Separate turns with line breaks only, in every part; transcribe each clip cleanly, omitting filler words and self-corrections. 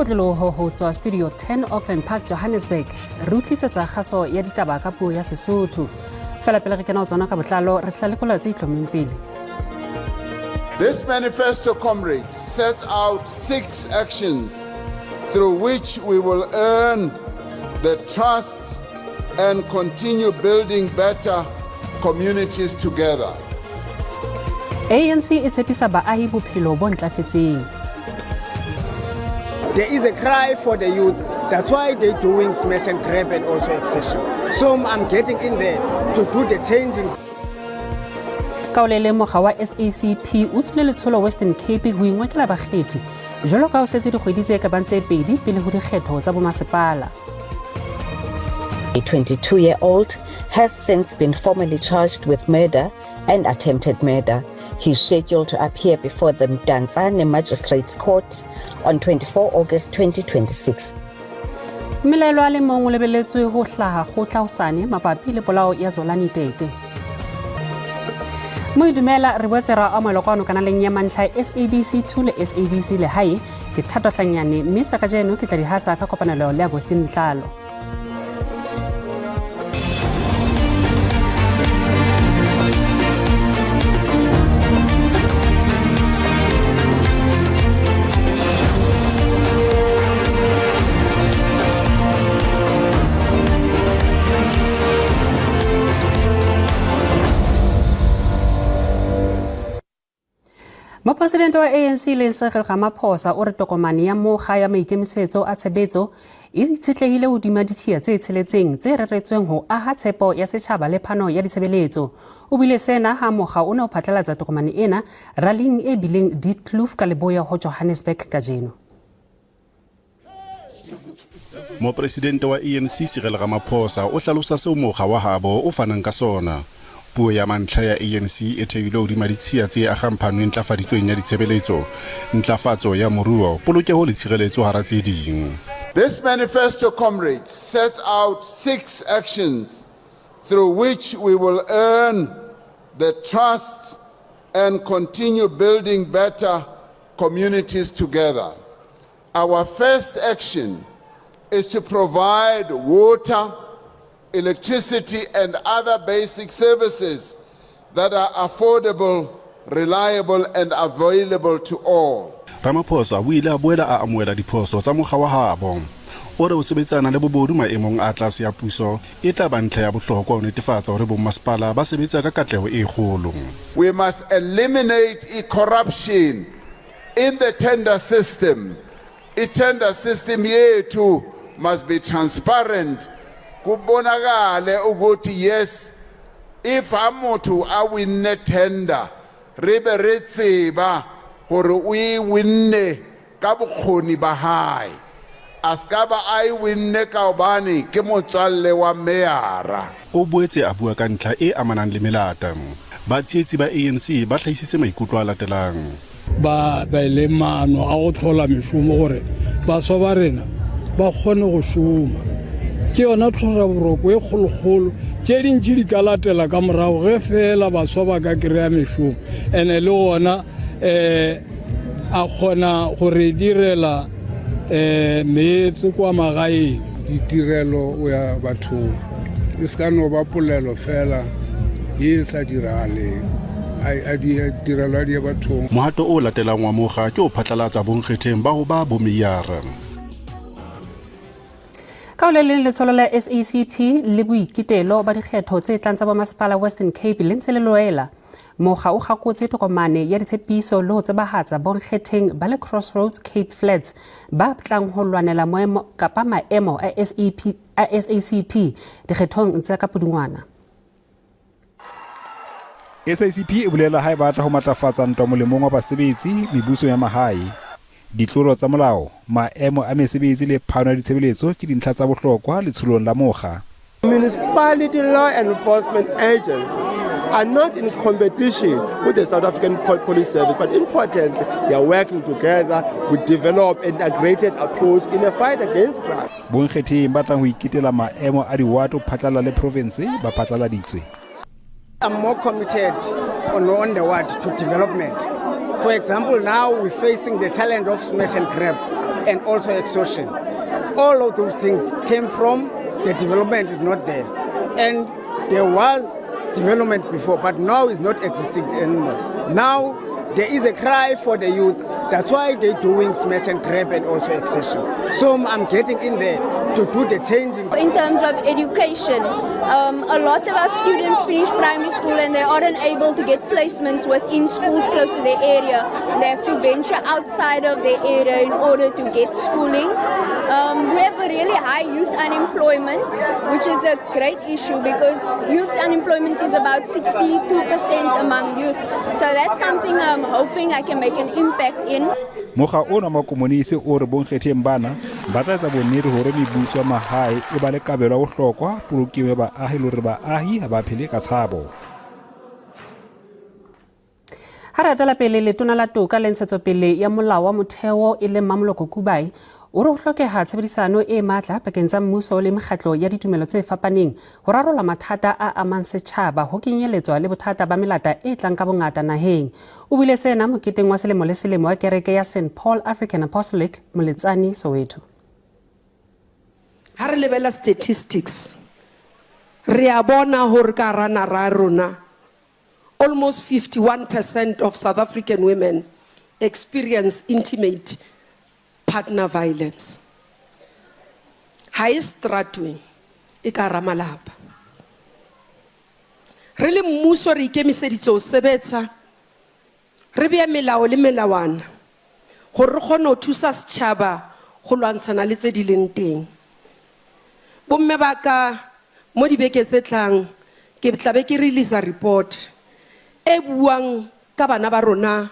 Mokotloloho ho tswa Studio 10 Auckland Park, Johannesburg. Re utlisetsa kgaso ya ditaba ka puo ya Sesotho. Fela pele re kena ho tsona ka botlalo re tla lekola tse itlhomeng pele.
This manifesto, comrades, sets out 6 actions through which we will earn the trust and continue building better communities together.
ANC e tshepisa baahi bophelo bo ntlafetseng.
There is a cry for the youth. That's why they're doing smash and grab and also accession. So I'm getting in there to do the changing.
Kaolele mokga wa SACP o tswile letsholo Western Cape ho ingwekela bakgethi. Jwalo ka ho setse dikgwedi tse ka bang tse pedi pele ho dikgetho tsa bomasepala.
A 22-year-old has since been formally charged with murder and attempted murder. He's scheduled to appear before the Mdantsane Magistrates Court on 24 August 2026.
Mmelaelo a le mong o lebelletswe ho hlaha kgotla hosane mabapi le polao ya Zolani Tete. Moidumela re boetse ra amohela kwano kanaleng ya mantlha SABC 2 le SABC le hae ke Thato Hlanyane mme tsa ka jeno ke tla di hasa ka kopanelo le Agostine Tlalo. Mopresidente wa ANC le Cyril Ramaphosa o re tokomane ya mokga ya maikemisetso a tshebetso e itshetlehile hodima ditshia tse tsheletseng tse reretsweng ho aha tshepo ya setjhaba le phano ya ditshebeletso. O bile sena ha mokga o ne o phatlalatsa tokomane ena rallying e bileng Ditaba ka leboya ho Johannesburg kajeno.
Mopresidente wa ANC Cyril Ramaphosa o hlalosa seo mokga wa habo o fanang ka sona. Puo ya mantlha ya ANC e theilwe hodima ditshia tse akgamphanwe ntlafaditsweng ya ditshebeletso, ntlafatso ya moruo, polokeho le tshireletso hara tse ding.
This manifesto, comrades, sets out 6 actions through which we will earn the trust and continue building better communities together. Our first action is to provide water, electricity and other basic services that are affordable, reliable and available to all.
Ramaphosa o ile a boela a amohela diphoso tsa mokga wa habo. O re o sebetsana le bobodu maemong a tlase ya puso e tla ba ntlha ya bohlokwa ho netefatsa hore bommasepala ba sebetsa ka katleho e kgolo.
We must eliminate corruption in the tender system. The tender system yethu must be transparent. Kubonakale ukuthi yes, if amotu a winne tender ribe re tseba gore o winne ka bokgoni ba hae aska ba ai winne ka obane ke motswalle wa meara.
O boetse a bua ka ntlha e amanang le melata. Ba tsietsi ba ANC ba hlahisitse maikutlo a latelang.
Ba le mano a go thola meshomo gore ba swa ba rena ba kgone go shoma. Ke yona tshwara boroko e kgologolo ke dintsi di ka latela ka morago ge fela ba swa ba ka kry-a meshomo ene le ona a kgona gore direla meetse kwa magaeng.
Ditirelo o ya bathong e se ka no ba polelo fela e sa diragaleng a ditirelo a di ya bathong.
Mohato o latelang wa mokga ke o phatlalatsa bonkgetheng ba ho ba bomeyara.
Kaolele letsholo la SACP le boikitelo ba dikgetho tse tlang tsa bomasepala Western Cape le ntse le loela. Mokga o gakotse tokomane ya ditshepiso le ho tsebahatsa bonkgetheng ba le Crossroads Cape Flats ba tlang ho lwanela maemo kapa maemo a SACP dikgethong tsa ka Pudungwana.
SACP e bolela ha e batla ho matlafatsa ntwa molemong wa basebetsi mebuso ya mahae. Ditlolo tsa molao, maemo a mesebetsi le phano ya ditshebeletso ke dintlha tsa bohlokwa letsholong la mokga.
Municipality law enforcement agencies are not in competition with the South African Police Service, but importantly, they are working together to develop an integrated approach in a fight against crime.
Bonkgetheng ba tlang ho iketela maemo a diwato phatlala le province ba phatlaladitswe.
I'm more committed on the to development. For example, now we're facing the challenge of smash and grab. and also extortion. All of those things came from the development is not there. And there was development before, but now it's not existing anymore. Now there is a cry for the youth. That's why they're doing smash and grab and also extortion. So I'm getting in there to do the changing.
In terms of education, a lot of our students finish primary school and they aren't able to get placements within schools close to their area. They have to venture outside of their area in order to get schooling. We have a really high youth unemployment, which is a great issue because youth unemployment is about 62% among youth. So that's something I'm hoping I can make an impact in.
Mokga ona makomonisi o re bonkgetheng bana ba tla etsa bonnete hore mebuso ya mahae e ba le kabelo ya bohlokwa polokelo ya baahi le hore baahi ha ba phele ka tshabo.
Ha re atela pele letona la toka le ntshetsopele ya molao wa motheo e leng Mamoloko Kubai o re ho hlokeha tshebedisano e matla pakeng tsa mmuso le mekgatlo ya ditumelo tse fapaneng ho rarolla mathata a amang setjhaba ho kenyeletswa le bothata ba melata e tlang ka bongata naheng. O buile sena moketeng wa selemo le selemo wa kereke ya St Paul African Apostolic Moletsane Soweto.
Ha re lebella statistics re a bona hore ka rana ra rona almost 51% of South African women experience intimate partner violence. Ha e stratwe e ka ra malapa. Re le mmuso re ikemiseditse ho sebetsa re bea melao le melawana hore re kgone ho thusa setjhaba go lwantshana le tse di leng teng. Bomme ba ka mo dibeke tse tlang ke tlabe ke release a report e buang ka bana ba rona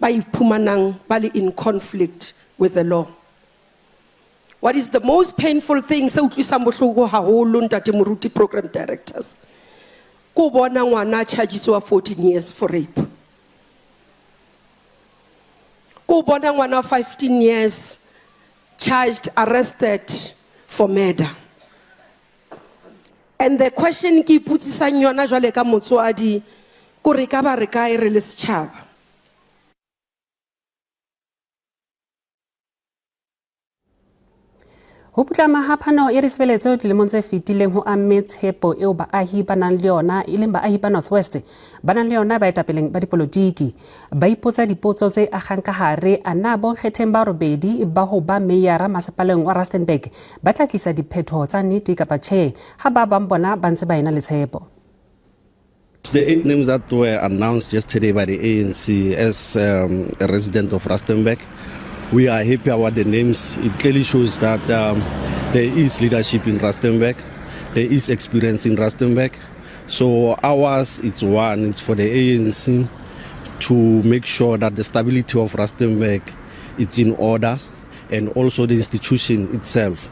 ba iphumanang ba le in conflict with the law. What is the most painful thing se utlwisang bohloko haholo ntate moruti program directors ko bona ngwana charged wa 14 years for rape, ko bona ngwana 15 years charged, arrested for murder. And the question ke iputsisang yona jwale ka motswadi ko re ka ba re ka e re le setjhaba.
Ho putlama ha phano ya ditshebeletso dilemong tse fetileng ho amme tshepo eo baahi ba nang le yona e leng baahi ba North West ba nang le yona baetapeleng ba dipolotiki. Ba ipotsa dipotso tse akgang ka hare a na bonkgetheng ba robedi ba ho ba meyara masepaleng wa Rustenburg ba tla tlisa diphetho tsa nnete kapa tjhe ha ba bang bona ba ntse ba ena le tshepo.
The 8 names that were announced yesterday by the ANC as a resident of Rustenburg, we are happy about the names. It clearly shows that there is leadership in Rustenburg, there is experience in Rustenburg. So ours, it's for the ANC to make sure that the stability of Rustenburg is in order, and also the institution itself.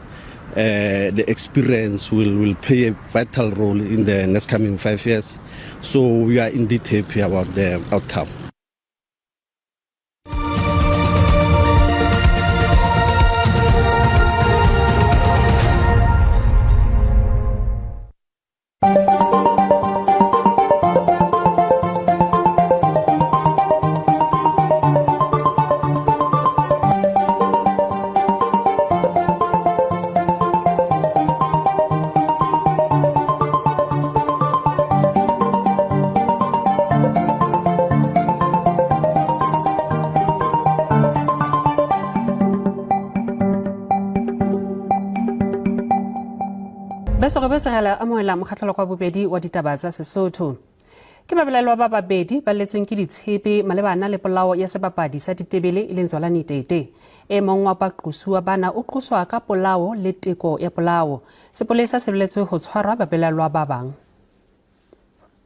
The experience will play a vital role in the next coming 5 years. So we are indeed happy about the outcome.
Beso re betsegela amohela mokgatlho kwa bobedi wa ditaba tsa Sesotho. Ke babelelwa ba babedi ba letsweng ke ditshepe malebana le polao ya sebapadi sa ditebele e leng Zolani Tete. E mong wa baqosua bana o qoswa ka polao le teko ya polao. Sepolesa se boletswe ho tshwarwa babelelwa ba bang.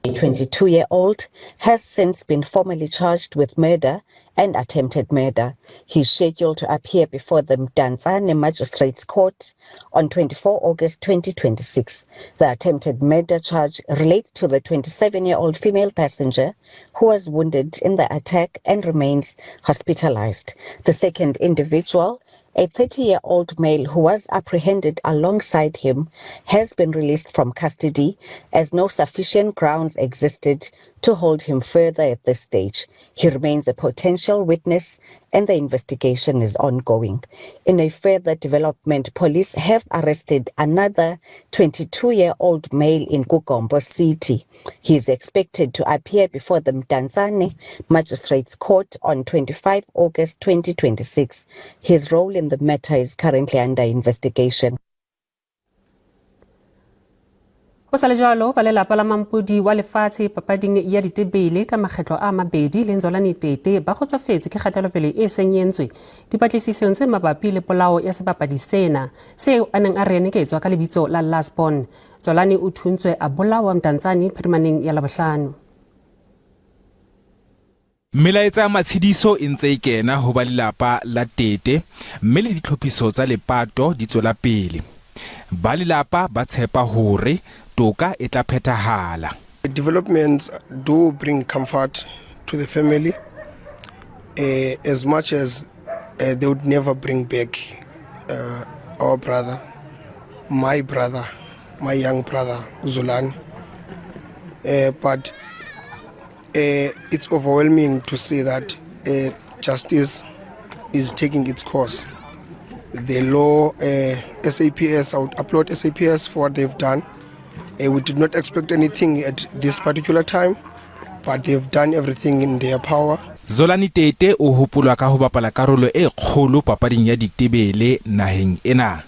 A 22-year-old has since been formally charged with murder and attempted murder. He's scheduled to appear before the Mdantsane Magistrates Court on 24 August 2026. The attempted murder charge relates to the 27-year-old female passenger who was wounded in the attack and remains hospitalized. The second individual, a 30-year-old male who was apprehended alongside him, has been released from custody as no sufficient grounds existed to hold him further at this stage. He remains a potential witness and the investigation is ongoing. In a further development, police have arrested another 22-year-old male in Gugombo City. He is expected to appear before the Mdantsane Magistrates Court on 25 August 2026. His role in the matter is currently under investigation.
Go sa le jalo ba lelapa la mampudi wa lefatshe papading ya ditebele ka makgetlo a mabedi le Nzolani Tete ba kgotsofetse ke kgatelopele e senyentswe dipatlisisong tse mabapi le polao ya sebapadi sena seo a neng a reneketswa ka lebitso la Lasbon. Nzolani o thuntswe a bolawa Mdantsane phirimaneng ya Labohlano.
Melaetsa ya matshidiso e ntse e kena ho ba lelapa la Tete mme le ditlhophiso tsa lepato di tswela pele. Ba lelapa ba tshepa hore toka e tla phethahala.
Developments do bring comfort to the family as much as they would never bring back our brother, my young brother Zulani. But it's overwhelming to see that justice is taking its course. The law, SAPS, I would applaud SAPS for what they've done. We did not expect anything at this particular time, but they've done everything in their power.
Zolani Tete o hopolwa ka ho bapala karolo e kgolo papading ya ditebele naheng ena.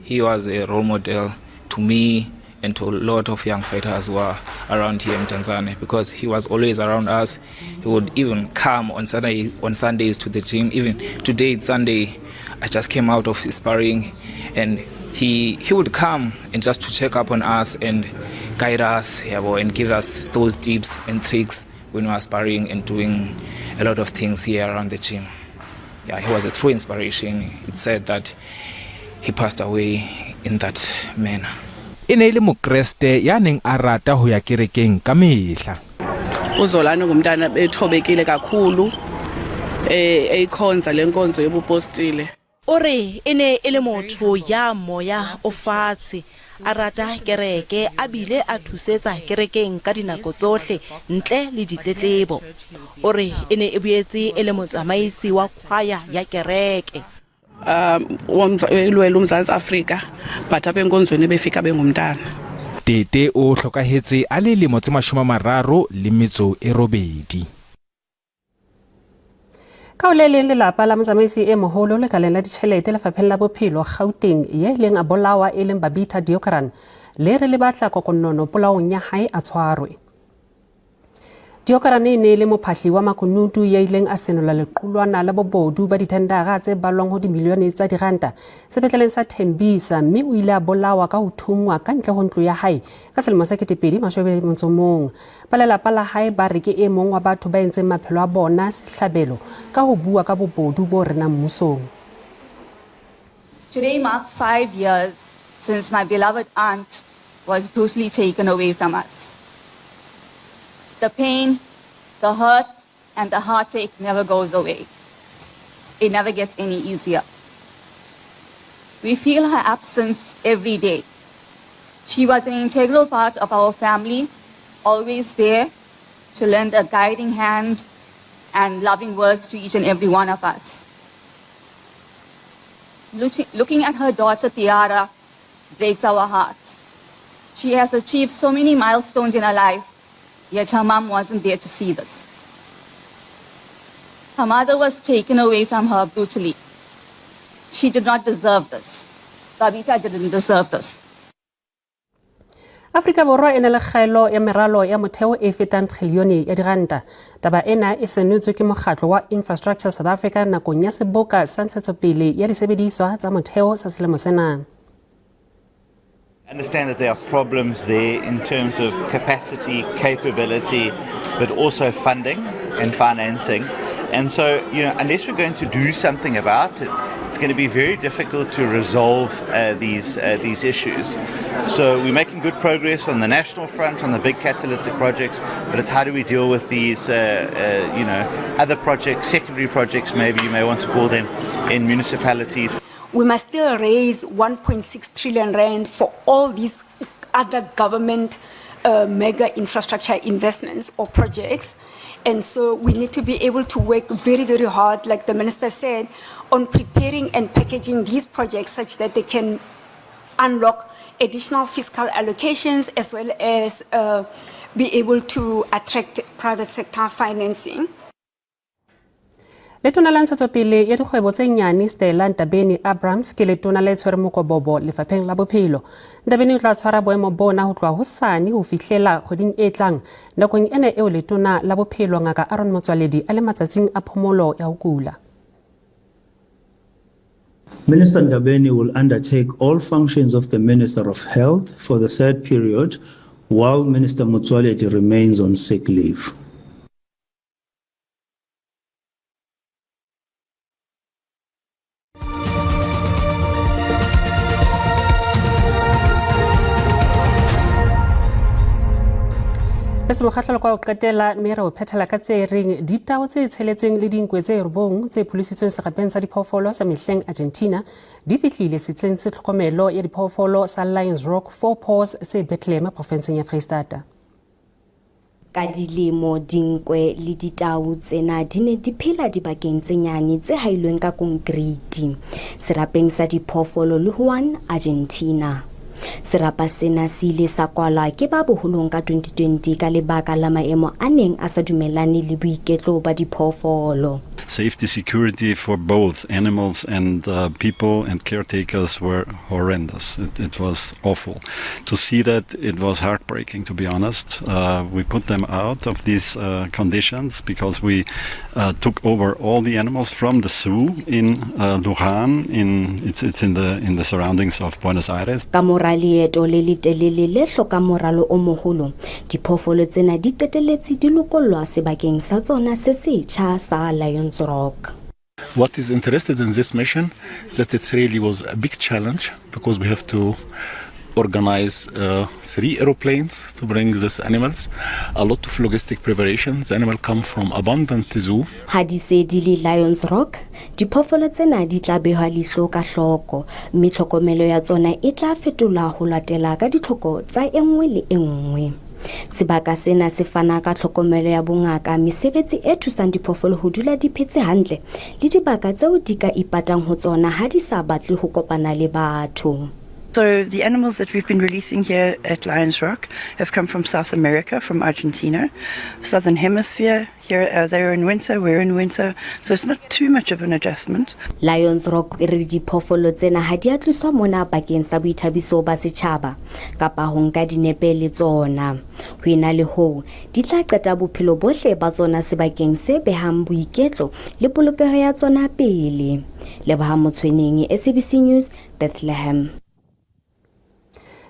He was a role model to me and to a lot of young fighters who are around here in Tanzania, because he was always around us. He would even come on Sundays to the gym. Even today it's Sunday, I just came out of sparring and he would come and just to check up on us and guide us, and give us those tips and tricks when we are sparring and doing a lot of things here around the gym. He was a true inspiration. It's said that he passed away in that manner.
Ene le mokreste ya neng a rata ho ya kerekeng ka mehla.
uZolani ngumntana bethobekile kakhulu ekhonza lenkonzo yobupostile.
Ore ene ele motho ya moya o fatshe a rata kereke a bile a thusetsa kerekeng ka dinako tsohle ntle le ditletlebo. Ore ene e boetse ele motsamaisi wa kwaya ya kereke.
Ilwela uMzantsi Afrika but apha enkonzweni befika bengumntana.
Tete o hlokahetse a le lemo tse 38.
Ka o le leng lelapa la motsamaisi e moholo le kaleng la ditjhelete lefapheng la bophelo Gauteng ye leng a bolawa e leng Babita Deokaran le re le batla kokonono polaong ya hae a tshwarwe. Deokaran ne le mophahli wa makunutu ya ileng a senola lequlwana la bobodu ba dithendara tse balwang ho dimilione tsa diranta sepetleleng sa Tembisa mme o ile a bolawa ka ho thungwa ka ntle ho ntlo ya hae ka selemo sa 2021. Ba lelapa la hae ba re ke e mong wa batho ba entseng maphelo a bona sehlabelo ka ho bua ka bobodu bo rena mmusong.
Today marks 5 years since my beloved aunt was brutally taken away from us. The pain, the hurt, and the heartache never goes away. It never gets any easier. We feel her absence every day. She was an integral part of our family, always there to lend a guiding hand and loving words to each and every one of us. Looking at her daughter Tiara breaks our heart. She has achieved so many milestones in her life, yet her mom wasn't there to see this. Her mother was taken away from her brutally. She did not deserve this. Babita didn't deserve this.
Afrika Borwa ena le kgaelo ya meralo ya motheo e fetang trilione ya diranta. Taba ena e senotswe ke mokgatlo wa Infrastructure South Africa nakong ya seboka sa ntshetsopele ya disebediswa tsa motheo sa selemo sena.
Understand that there are problems there in terms of capacity, capability, but also funding and financing. And so, unless we're going to do something about it, it's going to be very difficult to resolve these issues. So we're making good progress on the national front, on the big catalytic projects, but it's how do we deal with these, other projects, secondary projects, maybe you may want to call them, in municipalities.
We must still raise 1.6 trillion rand for all these other government mega infrastructure investments or projects. And so we need to be able to work very, very hard, like the Minister said, on preparing and packaging these projects such that they can unlock additional fiscal allocations as well as be able to attract private sector financing.
Letona la ntshetsopele ya dikgwebo tse nyane Stella Ntabeni-Abrahams ke letona le tshwere mokobobo lefapheng la bophelo. Ntabeni o tla tshwara boemo bona ho tloha hosane ho fihlela kgweding e tlang nakong ena eo letona la bophelo ngaka Aaron Motsoaledi a le matsatsing a phomolo ya ho kula.
Minister Ntabeni will undertake all functions of the Minister of Health for the said period while Minister Motsoaledi remains on sick leave.
Bese mokgatlo kwa o qetela mere o phethela ka tse reng ditao tse tsheletseng le dinkwe tse robong tse pholisitsweng serapeng sa diphoofolo sa mehleng Argentina di fihlile setseng se tlhokomelo ya diphoofolo sa Lions Rock 4 Paws se Bethlehem provinseng ya Freistata.
Ka dilemo dinkwe le ditau tsena di ne di phela dibakeng tse nyane tse hailweng ka konkriti serapeng sa diphoofolo le Juan Argentina. Serapa sena se ile sa kwalwa ke ba boholong ka 2020 ka lebaka la maemo a neng a sa dumellane le boiketlo ba diphoofolo.
Safety security for both animals and people and caretakers were horrendous. It was awful. To see that, it was heartbreaking, to be honest. We put them out of these conditions because we took over all the animals from the zoo in Luján. It's in the surroundings of Buenos Aires.
Ka mora leeto le letelele le hloka moralo o moholo, diphoofolo tsena di qetelletse di lokollwa sebakeng sa tsona se setjha sa Lions Rock.
What is interested in this mission is that it really was a big challenge because we have to organize 3 aeroplanes to bring these animals, a lot of logistic preparations. The animals come from abundant zoo.
Hadise di le Lions Rock, diphoofolo tsena di tla behwa leihlo ka hloko, mme tlhokomelo ya tsona e tla fetola ho latela ka ditlhoko tsa enngwe le enngwe. Sebaka sena se fana ka tlhokomelo ya bongaka, mesebetsi e thusang diphoofolo ho dula di phetse hantle le dibaka tseo di ka ipatang ho tsona ha di sa batle ho kopana le batho.
So the animals that we've been releasing here at Lions Rock have come from South America, from Argentina, Southern Hemisphere. Here they're in winter, we're in winter, so it's not too much of an adjustment.
Lions Rock re diphoofolo tsena ha di a tliswa mona bakeng sa boithabiso ba setjhaba kapa ho nka dinepe le tsona. Ho ena le ho di tla qeta bophelo bohle ba tsona sebakeng se behang boiketlo le polokeho ya tsona pele. Leboha Motshweneng, SABC News, Bethlehem.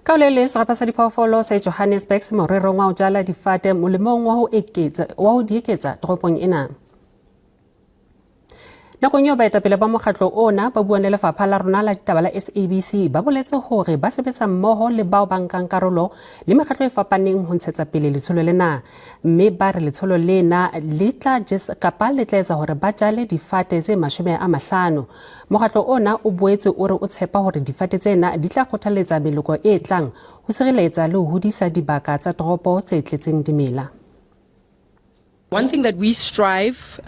Ka olele serapa sa diphoofolo sa Johannesburg se morerong wa ho jala difate molemong wa ho dieketsa toropong ena. Nakong eo baetapele ba mokgatlo ona ba buang le lefapha la rona la ditaba la SABC ba boletse hore ba sebetsa mmoho le bao ba nkang karolo le mekgatlo e fapaneng ho ntshetsa pele letsholo lena, mme ba re letsholo lena le tla kapa le tla etsa hore ba jale difate tse 50. Mokgatlo ona o boetse o re o tshepa hore difate tsena di tla kgothaletsa meloko e tlang ho sireletsa le ho hodisa dibaka tsa toropo tse tletseng dimela.
One thing that we strive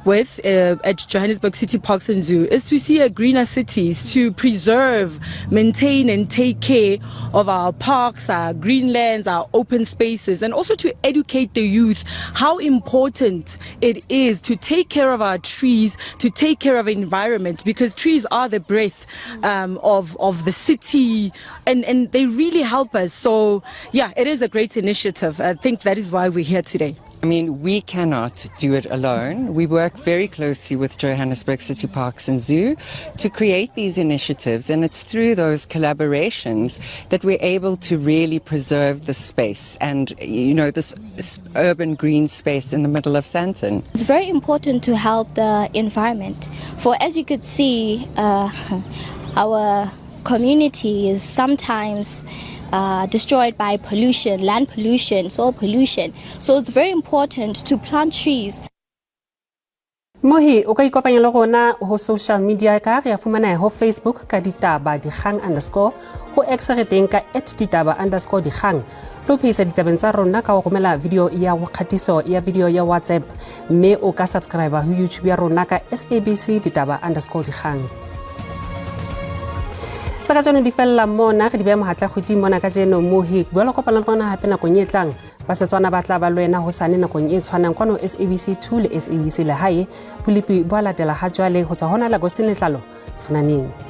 with at Johannesburg City Parks and Zoo is to see a greener cities, to preserve, maintain and take care of our parks, our greenlands, our open spaces, and also to educate the youth how important it is to take care of our trees, to take care of the environment, because trees are the breath of the city, and they really help us. So yeah, it is a great initiative. I think that is why we're here today.
I mean, we cannot do it alone. We work very closely with Johannesburg City Parks and Zoo to create these initiatives, and it's through those collaborations that we're able to really preserve the space and, you know, this urban green space in the middle of Sandton.
It's very important to help the environment, for as you could see, our community is sometimes destroyed by pollution, land pollution, soil pollution. So it's very important to plant trees.
Mohi o ka ikopanya le rona ho social media ka re a fumana ho Facebook ka Ditaba dikgang _ ho X re teng ka @ditaba _ dikgang lo phisa ditabeng tsa rona ka ho romela video ya kgatiso ya video ya WhatsApp mme o ka subscribe ho YouTube ya rona ka SABC Ditaba _ dikgang. Tsaka jeno di fella mona re di beha mohatla kgwedi mona ka jeno Mohi bua le kopana le rona hape nakong e tlang ba Setswana ba tla ba lwena ho sane nakong e tshwanang kwano SABC 2 le SABC le hae Pulipi bua latela ha jwale ho tswa hona la Agostine Letlalo funaneng.